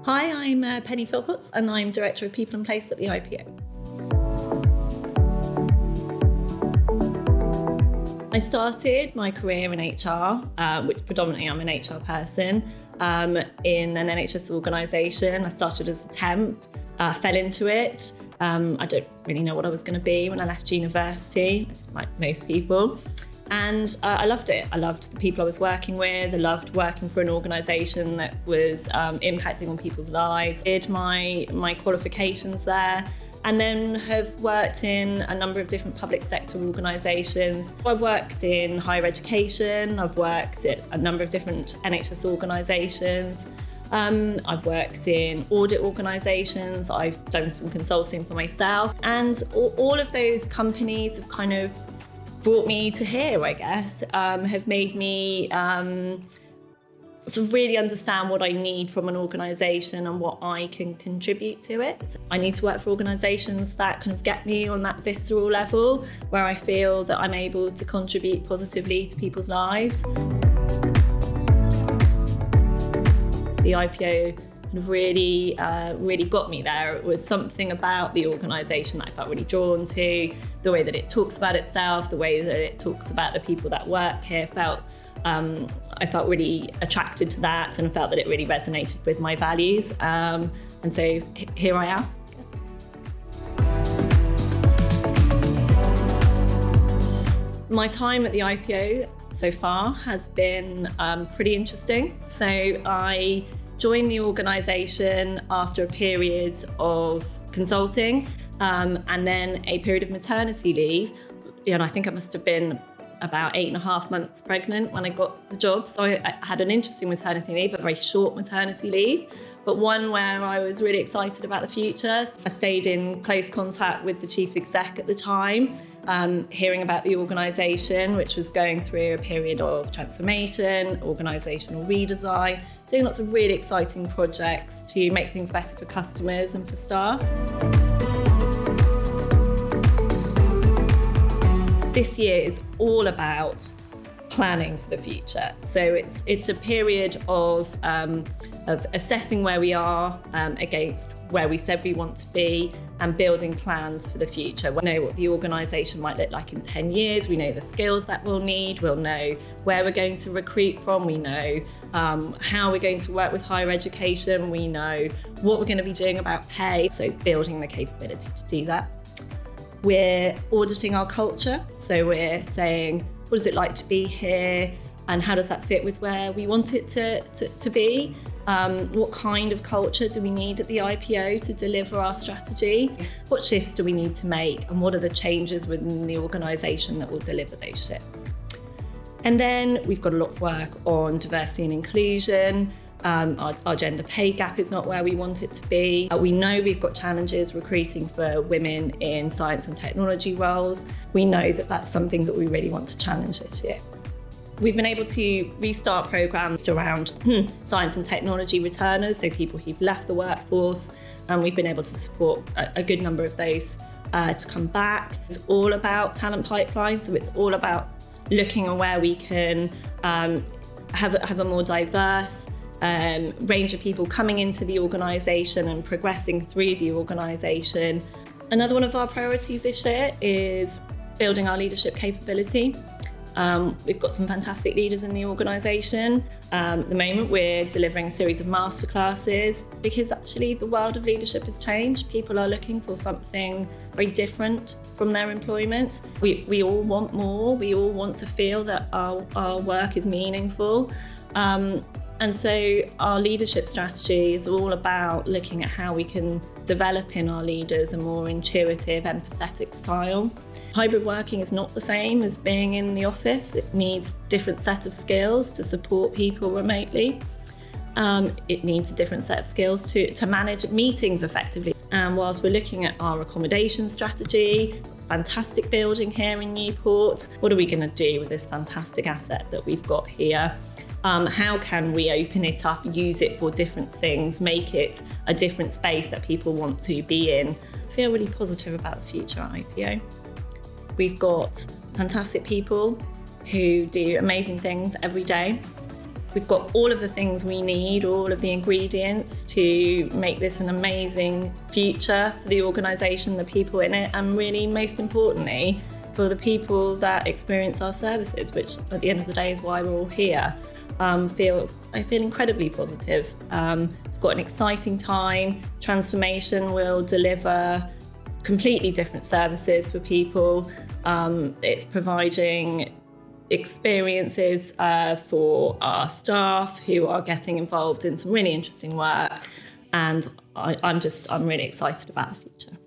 Hi, I'm Penny Phillpotts and I'm Director of People and Place at the IPO. I started my career in HR, which predominantly I'm an HR person, in an NHS organisation. I started as a temp, fell into it. I don't really know what I was going to be when I left university, like most people. And I loved it. I loved the people I was working with. I loved working for an organisation that was impacting on people's lives. I did my qualifications there and then have worked in a number of different public sector organisations. I've worked in higher education. I've worked at a number of different NHS organisations. I've worked in audit organisations. I've done some consulting for myself. And all of those companies have kind of brought me to here, I guess, have made me to really understand what I need from an organisation and what I can contribute to it. I need to work for organisations that kind of get me on that visceral level, where I feel that I'm able to contribute positively to people's lives. The IPO kind of really got me there. It was something about the organisation that I felt really drawn to, the way that it talks about itself, the way that it talks about the people that work here. I felt really attracted to that and felt that it really resonated with my values. And so here I am. My time at the IPO so far has been pretty interesting. So I joined the organisation after a period of consulting and then a period of maternity leave. And I think I must have been about 8.5 months pregnant when I got the job. So I had an interesting maternity leave, a very short maternity leave, but one where I was really excited about the future. I stayed in close contact with the chief exec at the time, hearing about the organisation, which was going through a period of transformation, organisational redesign, doing lots of really exciting projects to make things better for customers and for staff. This year is all about planning for the future. So it's a period of assessing where we are against where we said we want to be and building plans for the future. We know what the organisation might look like in 10 years. We know the skills that we'll need. We'll know where we're going to recruit from. We know how we're going to work with higher education. We know what we're going to be doing about pay. So building the capability to do that. We're auditing our culture. So we're saying, what does it like to be here? And how does that fit with where we want it to be? What kind of culture do we need at the IPO to deliver our strategy? What shifts do we need to make? And what are the changes within the organisation that will deliver those shifts? And then we've got a lot of work on diversity and inclusion. Our gender pay gap is not where we want it to be. We know we've got challenges recruiting for women in science and technology roles. We know that that's something that we really want to challenge this year. We've been able to restart programmes around science and technology returners, so people who've left the workforce, and we've been able to support a good number of those to come back. It's all about talent pipelines, so it's all about looking at where we can have a more diverse range of people coming into the organisation and progressing through the organisation. Another one of our priorities this year is building our leadership capability. We've got some fantastic leaders in the organisation. At the moment, we're delivering a series of masterclasses because actually the world of leadership has changed. People are looking for something very different from their employment. We all want more. We all want to feel that our work is meaningful. And so our leadership strategy is all about looking at how we can develop in our leaders a more intuitive, empathetic style. Hybrid working is not the same as being in the office. It needs a different set of skills to support people remotely. It needs a different set of skills to manage meetings effectively. And whilst we're looking at our accommodation strategy, fantastic building here in Newport, what are we going to do with this fantastic asset that we've got here? How can we open it up, use it for different things, make it a different space that people want to be in? I feel really positive about the future at IPO. We've got fantastic people who do amazing things every day. we've got all of the things we need, all of the ingredients to make this an amazing future for the organisation, the people in it, and really, most importantly, for the people that experience our services, which at the end of the day is why we're all here. I feel incredibly positive. We've got an exciting time. Transformation will deliver completely different services for people. It's providing experiences for our staff who are getting involved in some really interesting work, and I'm really excited about the future.